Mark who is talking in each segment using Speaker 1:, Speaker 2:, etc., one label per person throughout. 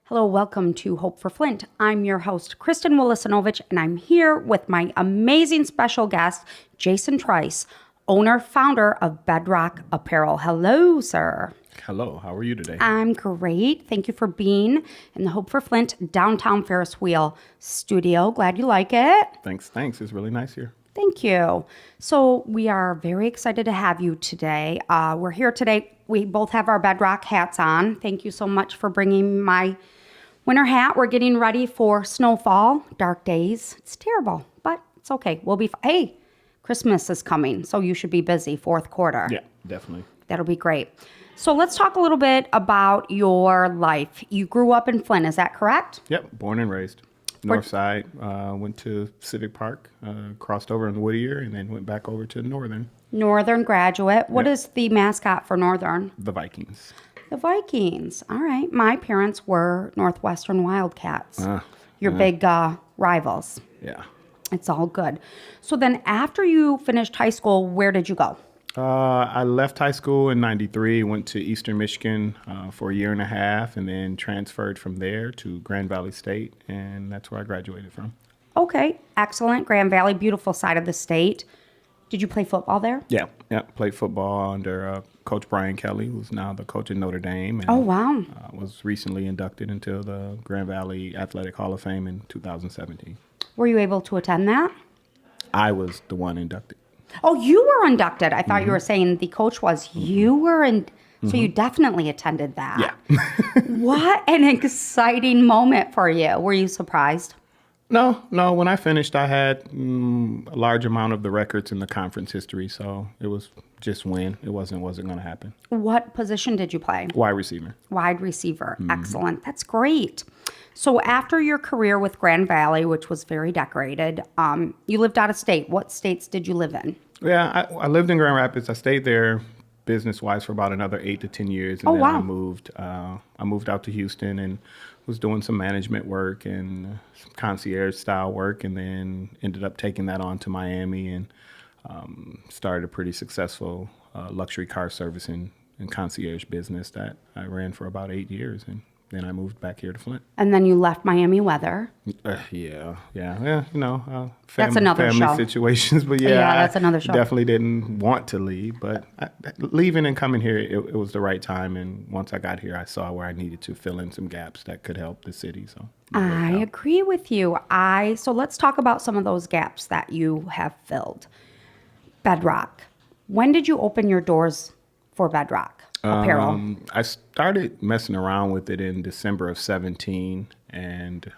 Speaker 1: Hello, welcome to Hope for Flint. I'm your host, Kristen Willisonovich, and I'm here with my amazing special guest, Jason Trice, owner, founder of Bedrock Apparel. Hello, sir.
Speaker 2: Hello, how are you today?
Speaker 1: I'm great. Thank you for being in the Hope for Flint downtown Ferris wheel studio. Glad you like it.
Speaker 2: Thanks. It's really nice here.
Speaker 1: Thank you. So we are very excited to have you today. We're here today. We both have our Bedrock hats on. Thank you so much for bringing my winter hat. We're getting ready for snowfall, dark days. It's terrible, but it's okay. We'll be Hey, Christmas is coming, so you should be busy, fourth quarter.
Speaker 2: Yeah, definitely.
Speaker 1: That'll be great. So let's talk a little bit about your life. You grew up in Flint, is that correct?
Speaker 2: Yep, born and raised. North side, went to Civic Park, crossed over in Whittier, and then went back over to Northern.
Speaker 1: Northern graduate. What
Speaker 2: Yep.
Speaker 1: is the mascot for Northern?
Speaker 2: The Vikings.
Speaker 1: The Vikings. All right. My parents were Northwestern Wildcats. Your big rivals.
Speaker 2: Yeah.
Speaker 1: It's all good. So then after you finished high school, where did you go?
Speaker 2: I left high school in 93, went to Eastern Michigan for a year and a half, and then transferred from there to Grand Valley State, and that's where I graduated from.
Speaker 1: Okay. Excellent. Grand Valley, beautiful side of the state. Did you play football there?
Speaker 2: Yeah. Played football under Coach Brian Kelly, who's now the coach in Notre Dame. And,
Speaker 1: Oh, wow.
Speaker 2: was recently inducted into the Grand Valley Athletic Hall of Fame in 2017.
Speaker 1: Were you able to attend that?
Speaker 2: I was the one inducted.
Speaker 1: Oh, you were inducted. I thought you were saying the coach was. You were in. So you definitely attended that.
Speaker 2: Yeah.
Speaker 1: What an exciting moment for you. Were you surprised?
Speaker 2: No. When I finished, I had a large amount of the records in the conference history, so it was just win. It wasn't going to happen.
Speaker 1: What position did you play?
Speaker 2: Wide receiver.
Speaker 1: Wide receiver. Excellent. That's great. So after your career with Grand Valley, which was very decorated, you lived out of state. What states did you live in?
Speaker 2: Yeah, I lived in Grand Rapids. I stayed there business-wise for about another 8 to 10 years, and
Speaker 1: Oh,
Speaker 2: then
Speaker 1: wow.
Speaker 2: I moved out to Houston and was doing some management work and some concierge-style work, and then ended up taking that on to Miami and started a pretty successful luxury car servicing and concierge business that I ran for about 8 years, and then I moved back here to Flint.
Speaker 1: And then you left Miami Weather.
Speaker 2: Yeah.
Speaker 1: That's another
Speaker 2: family
Speaker 1: show.
Speaker 2: situations, but
Speaker 1: That's another show.
Speaker 2: Definitely didn't want to leave, but leaving and coming here, it was the right time. And once I got here, I saw where I needed to fill in some gaps that could help the city. So
Speaker 1: I agree with you. So let's talk about some of those gaps that you have filled. Bedrock. When did you open your doors for Bedrock Apparel?
Speaker 2: I started messing around with it in December of 17, and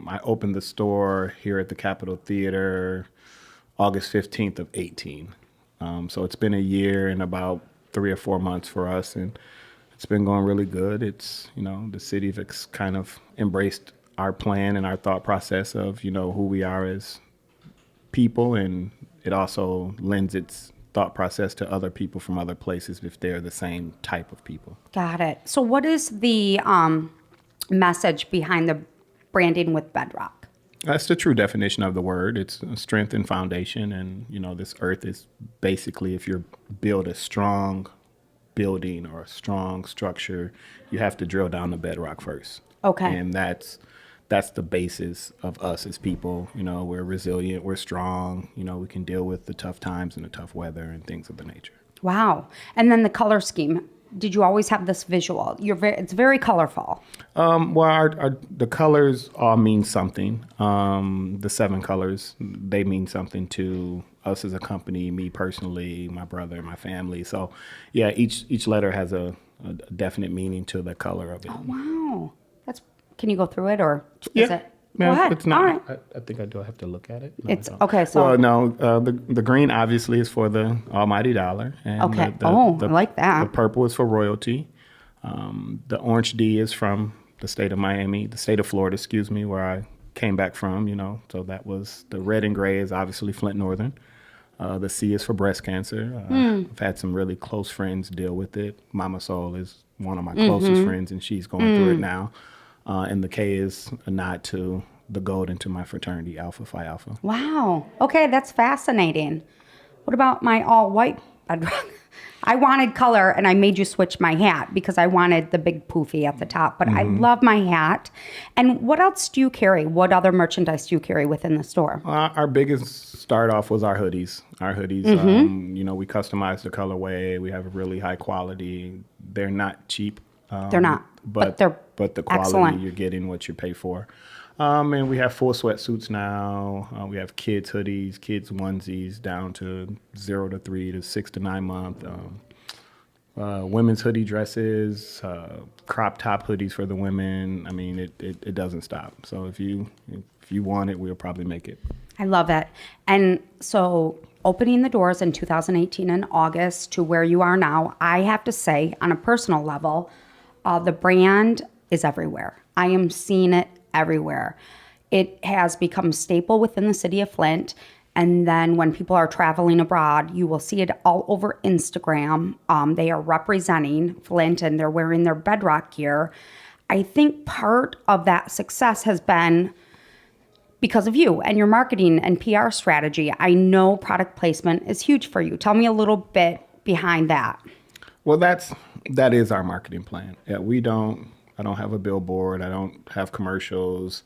Speaker 2: I opened the store here at the Capitol Theater August 15th of 18. So it's been a year and about 3 or 4 months for us, and it's been going really good. It's, the city has kind of embraced our plan and our thought process of, who we are as people, and it also lends its thought process to other people from other places if they're the same type of people.
Speaker 1: Got it. So what is the message behind the branding with Bedrock?
Speaker 2: That's the true definition of the word. It's a strength and foundation, and this earth is basically, if you build a strong building or a strong structure, you have to drill down the bedrock first.
Speaker 1: Okay.
Speaker 2: And that's the basis of us as people. We're resilient, we're strong, we can deal with the tough times and the tough weather and things of the nature.
Speaker 1: Wow. And then the color scheme. Did you always have this visual? It's very colorful.
Speaker 2: The colors all mean something. The 7 colors, they mean something to us as a company, me personally, my brother, my family. So yeah, each letter has a definite meaning to the color of it.
Speaker 1: Oh, wow. Can you go through it, or
Speaker 2: Yeah.
Speaker 1: is it?
Speaker 2: No,
Speaker 1: Go ahead.
Speaker 2: it's not.
Speaker 1: All right.
Speaker 2: I think I do have to look at it. No, I
Speaker 1: It's
Speaker 2: don't.
Speaker 1: okay. So
Speaker 2: Well, no, the green obviously is for the almighty dollar. And
Speaker 1: Okay. I like that.
Speaker 2: The purple is for royalty. The orange D is from the state of Florida, where I came back from, So that was the red and gray is obviously Flint Northern. The C is for breast cancer. I've had some really close friends deal with it. Mama Soul is one of my closest friends, and she's going through it now. And the K is a nod to the gold into my fraternity, Alpha Phi Alpha.
Speaker 1: wow. Okay, that's fascinating. What about my all white bedrock. I wanted color, and I made you switch my hat because I wanted the big poofy at the top. But I love my hat. And what else do you carry? What other merchandise do you carry within the store?
Speaker 2: Our biggest start off was our hoodies. We customize the colorway. We have a really high quality. They're not cheap.
Speaker 1: They're not, but they're
Speaker 2: the quality,
Speaker 1: excellent.
Speaker 2: You're getting what you pay for. And we have full sweatsuits now. We have kids hoodies, kids onesies down to 0 to 3 to 6 to 9 month. Women's hoodie dresses, crop top hoodies for the women. I mean, it doesn't stop. So if you want it, we'll probably make it.
Speaker 1: I love it. And so opening the doors in 2018 in August to where you are now, I have to say on a personal level, the brand is everywhere. I am seeing it everywhere. It has become staple within the city of Flint. And then when people are traveling abroad, you will see it all over Instagram. They are representing Flint and they're wearing their bedrock gear. I think part of that success has been because of you and your marketing and PR strategy. I know product placement is huge for you. Tell me a little bit behind that.
Speaker 2: Well, that is our marketing plan. Yeah, I don't have a billboard. I don't have commercials.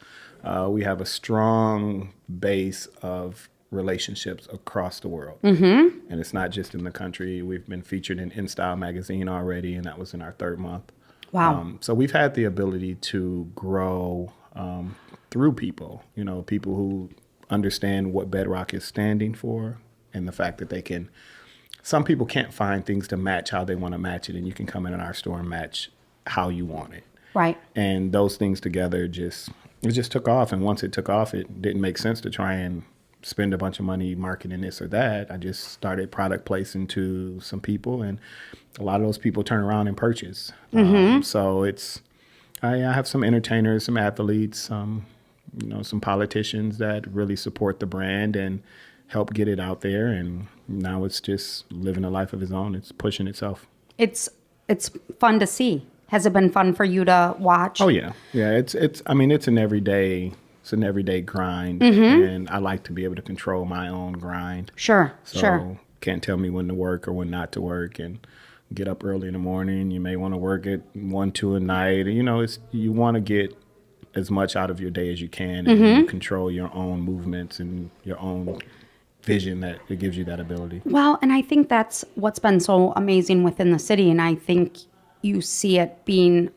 Speaker 2: We have a strong base of relationships across the world. And it's not just in the country. We've been featured in InStyle magazine already, and that was in our 3rd month.
Speaker 1: Wow.
Speaker 2: So we've had the ability to grow through people, people who understand what Bedrock is standing for and the fact that some people can't find things to match how they want to match it, and you can come in our store and match how you want it.
Speaker 1: Right.
Speaker 2: And those things together just took off. And once it took off, it didn't make sense to try and spend a bunch of money marketing this or that. I just started product placing to some people, and a lot of those people turn around and purchase. So I have some entertainers, some athletes, some politicians that really support the brand and help get it out there. And now it's just living a life of its own. It's pushing itself.
Speaker 1: It's fun to see. Has it been fun for you to watch?
Speaker 2: Oh yeah. It's an everyday grind, and I like to be able to control my own grind.
Speaker 1: Sure.
Speaker 2: Can't tell me when to work or when not to work, and get up early in the morning. You may want to work at 1, 2 at night. You want to get as much out of your day as you can, and you control your own movements and your own vision that it gives you that ability.
Speaker 1: Well, and I think that's what's been so amazing within the city, and I think you see it being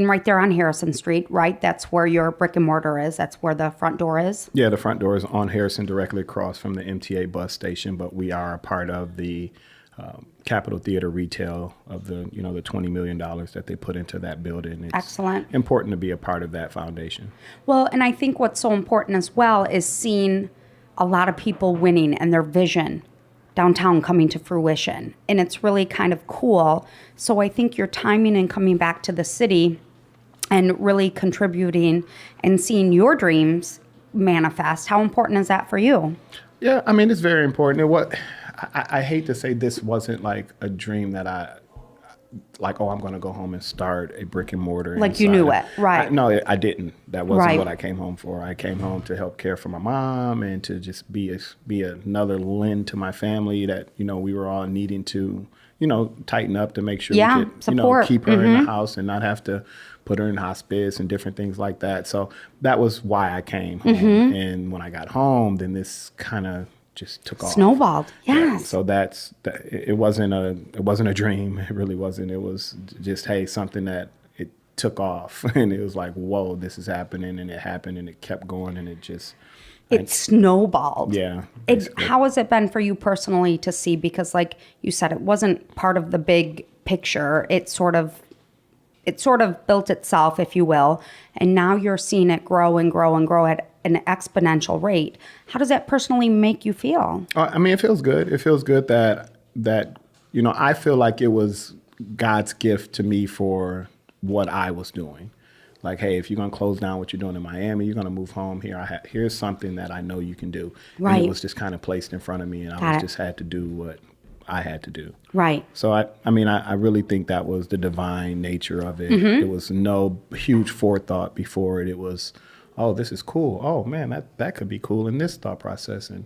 Speaker 1: right there on Harrison Street, right? That's where your brick and mortar is. That's where the front door is.
Speaker 2: Yeah, the front door is on Harrison, directly across from the MTA bus station. But we are a part of the Capitol Theater retail of the $20 million that they put into that building. It's
Speaker 1: excellent.
Speaker 2: Important to be a part of that foundation.
Speaker 1: Well, and I think what's so important as well is seeing a lot of people winning and their vision downtown coming to fruition. And it's really kind of cool. So I think your timing and coming back to the city and really contributing and seeing your dreams manifest, how important is that for you?
Speaker 2: Yeah, I mean, it's very important. I hate to say this wasn't like a dream that I'm going to go home and start a brick and mortar.
Speaker 1: Like you knew it, right?
Speaker 2: No, I didn't. That wasn't what I came home for. I came home to help care for my mom and to just be another lend to my family that, we were all needing to, tighten up to make sure we could,
Speaker 1: support.
Speaker 2: Keep her in the house and not have to put her in hospice and different things like that. So that was why I came home. And when I got home, then this kind of just took off.
Speaker 1: Snowballed. Yes.
Speaker 2: So it wasn't a dream. It really wasn't. It was just, hey, something that it took off, and it was like, whoa, this is happening, and it happened, and it kept going, and it
Speaker 1: snowballed.
Speaker 2: Yeah.
Speaker 1: How has it been for you personally to see? Because like you said, it wasn't part of the big picture. It sort of built itself, if you will, and now you're seeing it grow and grow and grow at an exponential rate. How does that personally make you feel?
Speaker 2: I mean, it feels good. It feels good that I feel like it was God's gift to me for what I was doing. Like, hey, if you're going to close down what you're doing in Miami, you're going to move home here. Here's something that I know you can do.
Speaker 1: Right.
Speaker 2: And it was just kind of placed in front of me, and I just had to do what I had to do.
Speaker 1: Right.
Speaker 2: So I really think that was the divine nature of it. It was no huge forethought before it. It was, oh, this is cool. Oh man, that could be cool in this thought process. And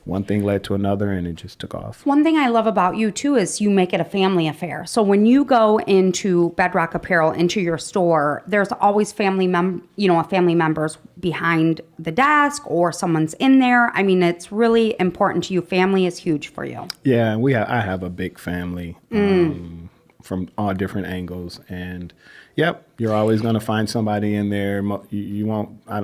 Speaker 2: one thing led to another, and it just took off.
Speaker 1: One thing I love about you too is you make it a family affair. So when you go into Bedrock Apparel, into your store, there's always family members behind the desk or someone's in there. I mean, it's really important to you. Family is huge for you.
Speaker 2: Yeah, I have a big family from all different angles, and yep, you're always going to find somebody in there. You won't. I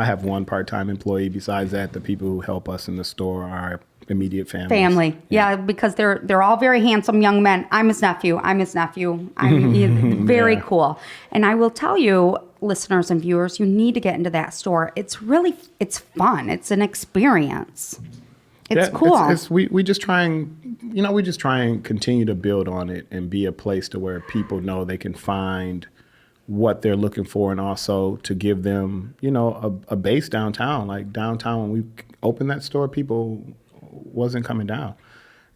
Speaker 2: have one part-time employee. Besides that, the people who help us in the store are immediate family.
Speaker 1: Yeah, because they're all very handsome young men. I'm his nephew. Very cool. And I will tell you, listeners and viewers, you need to get into that store. It's fun. It's an experience. It's cool.
Speaker 2: We just try and continue to build on it and be a place to where people know they can find what they're looking for, and also to give them, a base downtown. Like downtown, when we opened that store, people wasn't coming down.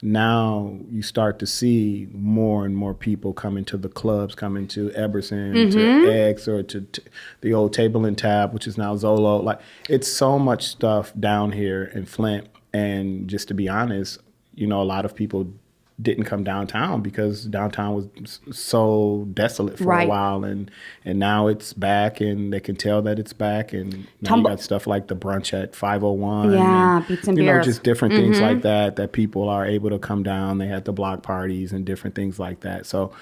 Speaker 2: Now you start to see more and more people coming to the clubs, coming to Eberson, to X, or to the old Table and Tab, which is now Zolo. Like, it's so much stuff down here in Flint. And just to be honest, a lot of people didn't come downtown because downtown was so desolate for a while, and now it's back, and they can tell that it's back, and now you got stuff like the brunch at 501, and,
Speaker 1: beats and beers,
Speaker 2: just different things like that people are able to come down. They had the block parties and different things like that. So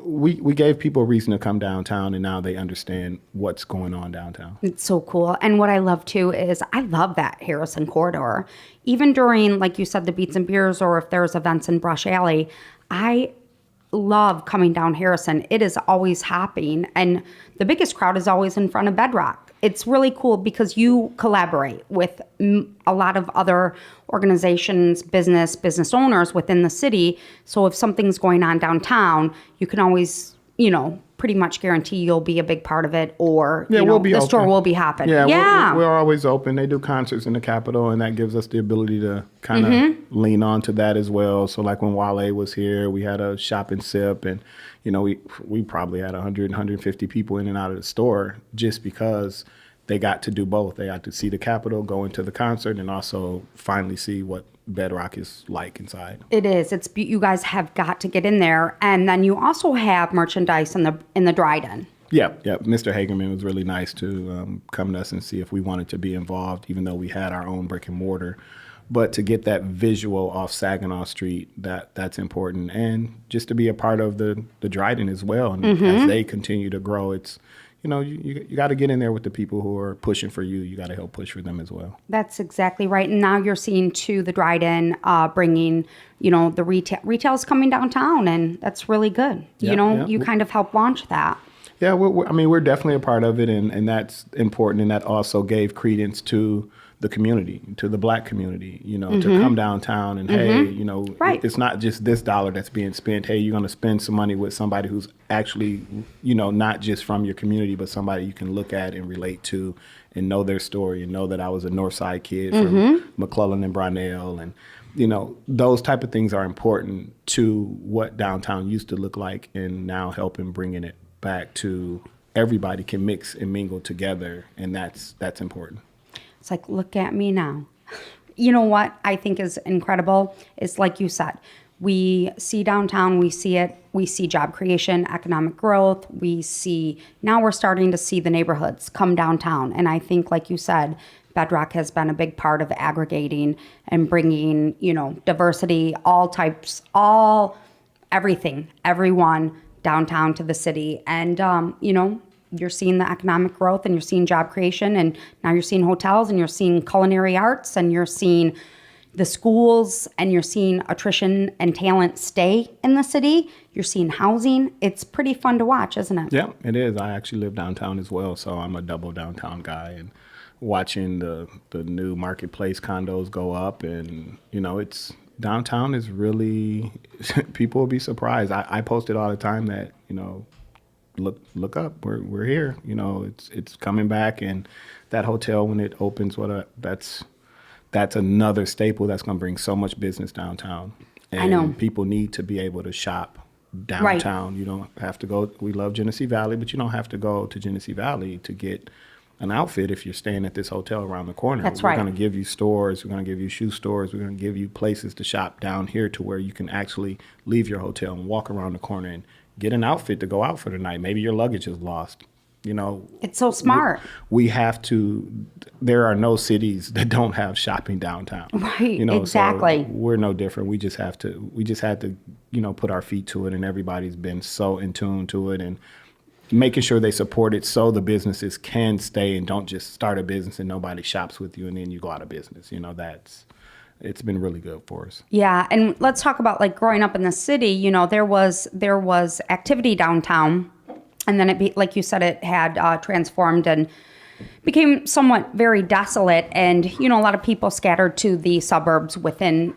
Speaker 2: we gave people a reason to come downtown, and now they understand what's going on downtown.
Speaker 1: It's so cool. And what I love too is I love that Harrison corridor. Even during, like you said, the Beats and Beers, or if there's events in Brush Alley, I love coming down Harrison. It is always hopping, and the biggest crowd is always in front of Bedrock. It's really cool because you collaborate with a lot of other organizations, business owners within the city. So if something's going on downtown, you can always, pretty much guarantee you'll be a big part of it, or
Speaker 2: we'll be
Speaker 1: the
Speaker 2: open.
Speaker 1: store will be hopping.
Speaker 2: We're always open. They do concerts in the Capitol, and that gives us the ability to kind of lean on to that as well. So like when Wale was here, we had a shop and sip, and we probably had 100, 150 people in and out of the store just because they got to do both. They got to see the Capitol, go into the concert, and also finally see what Bedrock is like inside.
Speaker 1: It is. You guys have got to get in there, and then you also have merchandise in the Dryden.
Speaker 2: Yeah. Mr. Hagerman was really nice to come to us and see if we wanted to be involved, even though we had our own brick and mortar. But to get that visual off Saginaw Street, that's important, and just to be a part of the Dryden as well. And as they continue to grow, it's you got to get in there with the people who are pushing for you. You got to help push for them as well.
Speaker 1: That's exactly right. And now you're seeing too the Dryden bringing, the retail's coming downtown, and that's really good. You kind of help launch that.
Speaker 2: Yeah, we're definitely a part of it, and that's important. And that also gave credence to the community, to the Black community, to come downtown and, hey, it's not just this dollar that's being spent. Hey, you're going to spend some money with somebody who's actually, not just from your community, but somebody you can look at and relate to and know their story, and know that I was a Northside kid from McClellan and Brownell. And, those type of things are important to what downtown used to look like, and now helping bringing it back to everybody can mix and mingle together. And that's important.
Speaker 1: It's like, look at me now. You know what I think is incredible is, like you said, we see downtown, we see it, we see job creation, economic growth, now we're starting to see the neighborhoods come downtown. And I think, like you said, Bedrock has been a big part of aggregating and bringing, diversity, all types, everything, everyone downtown to the city. And, you're seeing the economic growth, and you're seeing job creation, and now you're seeing hotels, and you're seeing culinary arts, and you're seeing the schools, and you're seeing attrition and talent stay in the city. You're seeing housing. It's pretty fun to watch, isn't it?
Speaker 2: Yeah, it is. I actually live downtown as well, so I'm a double downtown guy, and watching the new marketplace condos go up, and it's downtown is really people will be surprised. I post it all the time that look up, we're here. It's coming back, and that hotel when it opens, that's another staple that's going to bring so much business downtown. And
Speaker 1: I know
Speaker 2: people need to be able to shop downtown. You don't have to go. We love Genesee Valley, but you don't have to go to Genesee Valley to get an outfit if you're staying at this hotel around the corner.
Speaker 1: That's
Speaker 2: We're
Speaker 1: right.
Speaker 2: going to give you stores. We're going to give you shoe stores. We're going to give you places to shop down here to where you can actually leave your hotel and walk around the corner and get an outfit to go out for the night. Maybe your luggage is lost. You know,
Speaker 1: It's so smart.
Speaker 2: we have to. There are no cities that don't have shopping downtown.
Speaker 1: Right,
Speaker 2: You know,
Speaker 1: exactly.
Speaker 2: So we're no different. We just have to. We just had to, put our feet to it, and everybody's been so in tune to it, and making sure they support it so the businesses can stay and don't just start a business and nobody shops with you and then you go out of business. It's been really good for us.
Speaker 1: Yeah, and let's talk about like growing up in the city. You know, there was activity downtown, and then like you said, it had transformed and became somewhat very desolate. And a lot of people scattered to the suburbs within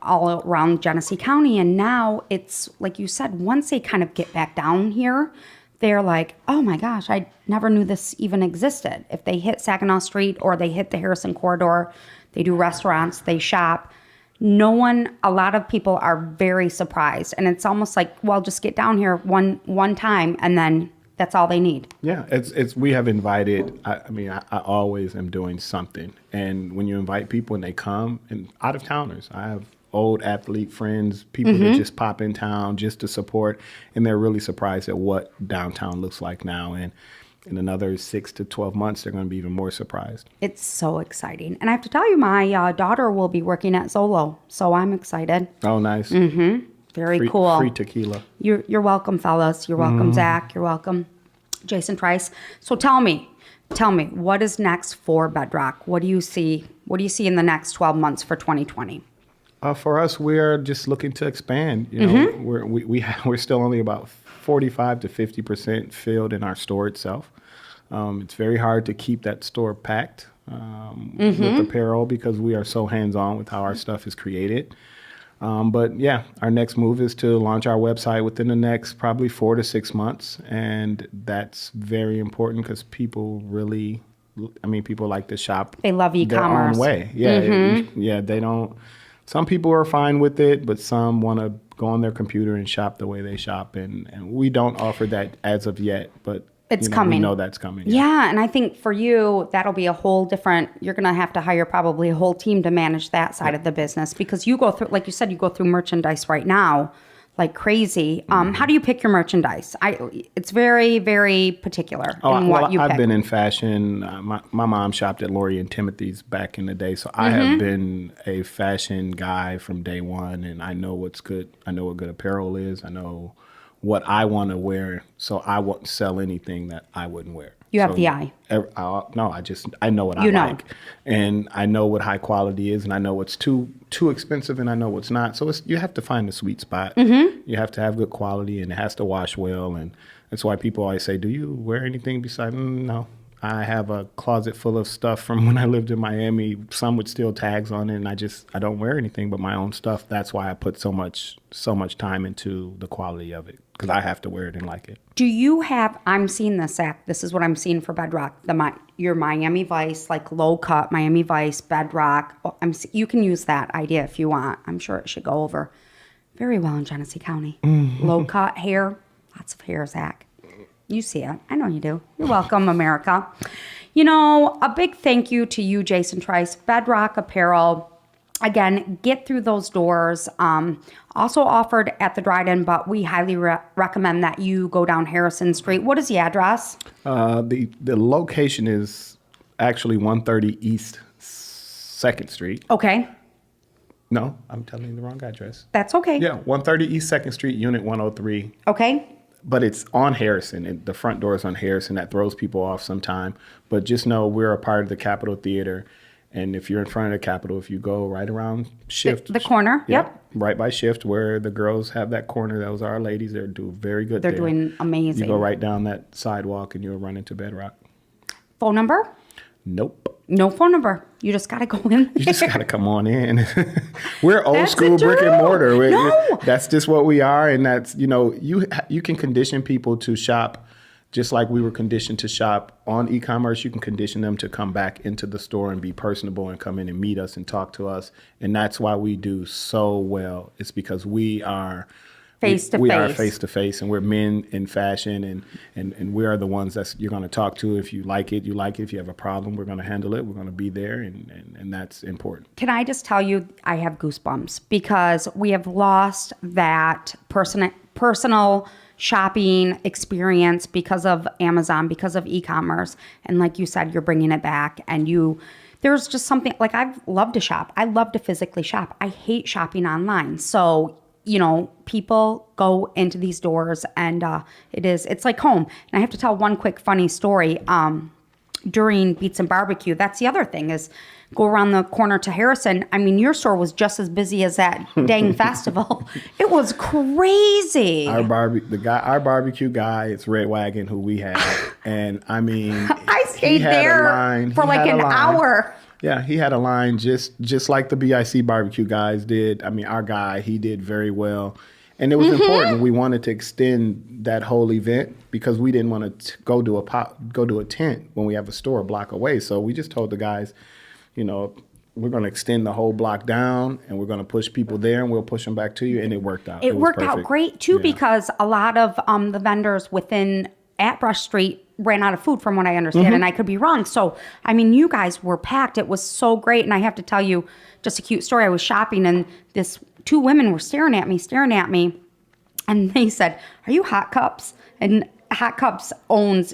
Speaker 1: all around Genesee County. And now it's like you said, once they kind of get back down here, they're like, oh my gosh, I never knew this even existed. If they hit Saginaw Street or they hit the Harrison Corridor, they do restaurants, they shop. A lot of people are very surprised. And it's almost like, well, just get down here one time and then that's all they need.
Speaker 2: Yeah, we have invited, I always am doing something. And when you invite people and they come, and out of towners, I have old athlete friends, people that just pop in town just to support, and they're really surprised at what downtown looks like now. And in another 6 to 12 months, they're going to be even more surprised.
Speaker 1: It's so exciting. And I have to tell you, my daughter will be working at Zolo, so I'm excited.
Speaker 2: Oh, nice.
Speaker 1: Very cool.
Speaker 2: Free tequila.
Speaker 1: You're welcome, fellas. You're welcome, Zach. You're welcome, Jason Trice. So tell me, what is next for Bedrock? What do you see? What do you see in the next 12 months for 2020?
Speaker 2: For us, we're just looking to expand. We're still only about 45 to 50% filled in our store itself. It's very hard to keep that store packed with apparel because we are so hands-on with how our stuff is created. But yeah, our next move is to launch our website within the next probably 4 to 6 months. And that's very important because people like to shop.
Speaker 1: They love e-commerce.
Speaker 2: Their own way. Yeah, they don't. Some people are fine with it, but some want to go on their computer and shop the way they shop. And we don't offer that as of yet, but
Speaker 1: it's coming.
Speaker 2: We know that's coming.
Speaker 1: Yeah, and I think for you, that'll be a whole different, you're going to have to hire probably a whole team to manage that side of the business because you go through, like you said, you go through merchandise right now like crazy. How do you pick your merchandise? It's very, very particular in what you pick.
Speaker 2: I've been in fashion. My mom shopped at Lori and Timothy's back in the day, so I have been a fashion guy from day one, and I know what's good. I know what good apparel is. I know what I want to wear, so I won't sell anything that I wouldn't wear.
Speaker 1: You have the eye.
Speaker 2: I know what I like, and I know what high quality is, and I know what's too expensive, and I know what's not. So you have to find the sweet spot. You have to have good quality, and it has to wash well, and that's why people always say, "Do you wear anything besides?" No, I have a closet full of stuff from when I lived in Miami. Some with still tags on it, and I don't wear anything but my own stuff. That's why I put so much time into the quality of it because I have to wear it and like it.
Speaker 1: Do you have? I'm seeing this, Zach. This is what I'm seeing for Bedrock. Your Miami Vice, like low cut Miami Vice Bedrock. You can use that idea if you want. I'm sure it should go over very well in Genesee County. Low cut hair, lots of hair, Zach. You see it. I know you do. You're welcome, America. A big thank you to you, Jason Trice, Bedrock Apparel. Again, get through those doors. Also offered at the Dryden, but we highly recommend that you go down Harrison Street. What is the address?
Speaker 2: The location is actually 130 East 2nd Street.
Speaker 1: Okay.
Speaker 2: No, I'm telling you the wrong address.
Speaker 1: That's okay.
Speaker 2: Yeah, 130 East 2nd Street, Unit 103.
Speaker 1: Okay.
Speaker 2: But it's on Harrison, and the front door is on Harrison. That throws people off sometime. But just know we're a part of the Capitol Theater. And if you're in front of the Capitol, if you go right around Shift.
Speaker 1: The corner, yep.
Speaker 2: Right by Shift where the girls have that corner. Those are our ladies. They're doing very good there.
Speaker 1: They're doing amazing.
Speaker 2: You go right down that sidewalk and you'll run into Bedrock.
Speaker 1: Phone number?
Speaker 2: Nope.
Speaker 1: No phone number. You just got to go in there.
Speaker 2: You just got to come on in. We're old
Speaker 1: That's
Speaker 2: school
Speaker 1: the
Speaker 2: brick and
Speaker 1: truth.
Speaker 2: mortar.
Speaker 1: No.
Speaker 2: That's just what we are. And that's, you can condition people to shop just like we were conditioned to shop on e-commerce. You can condition them to come back into the store and be personable and come in and meet us and talk to us. And that's why we do so well. It's because we
Speaker 1: face to face.
Speaker 2: We are face to face, and we're men in fashion, and we are the ones that you're going to talk to. If you like it, you like it. If you have a problem, we're going to handle it. We're going to be there, and that's important.
Speaker 1: Can I just tell you, I have goosebumps because we have lost that personal shopping experience because of Amazon, because of e-commerce. And like you said, you're bringing it back, and there's just something, like, I love to shop. I love to physically shop. I hate shopping online. So, people go into these doors, and it's like home. And I have to tell one quick funny story. During Beats and Barbecue, that's the other thing, is go around the corner to Harrison. I mean, your store was just as busy as that dang festival. It was crazy.
Speaker 2: Our barbecue guy, it's Red Wagon, who we have, and I mean,
Speaker 1: I stayed there for like an hour.
Speaker 2: Yeah, he had a line just like the BIC barbecue guys did. I mean, our guy, he did very well. And it was important. We wanted to extend that whole event because we didn't want to go to a tent when we have a store a block away. So we just told the guys, we're going to extend the whole block down, and we're going to push people there, and we'll push them back to you. And it worked out.
Speaker 1: It worked out great, too, because a lot of the vendors within at Brush Street ran out of food, from what I understand, and I could be wrong. So, I mean, you guys were packed. It was so great. And I have to tell you just a cute story. I was shopping, and two women were staring at me. And they said, "Are you Hot Cups?" And Hot Cups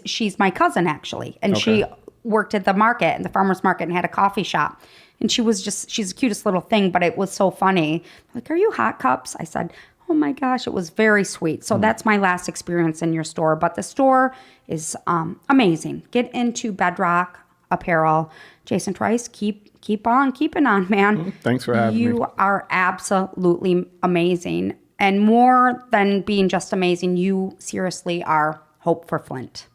Speaker 1: she's my cousin, actually. And she worked at the farmer's market, and had a coffee shop. And she's the cutest little thing, but it was so funny. Like, "Are you Hot Cups?" I said, "Oh my gosh," it was very sweet. So that's my last experience in your store. But the store is amazing. Get into Bedrock Apparel. Jason Trice, keep on keeping on, man.
Speaker 2: Thanks for having me.
Speaker 1: You are absolutely amazing. And more than being just amazing, you seriously are hope for Flint.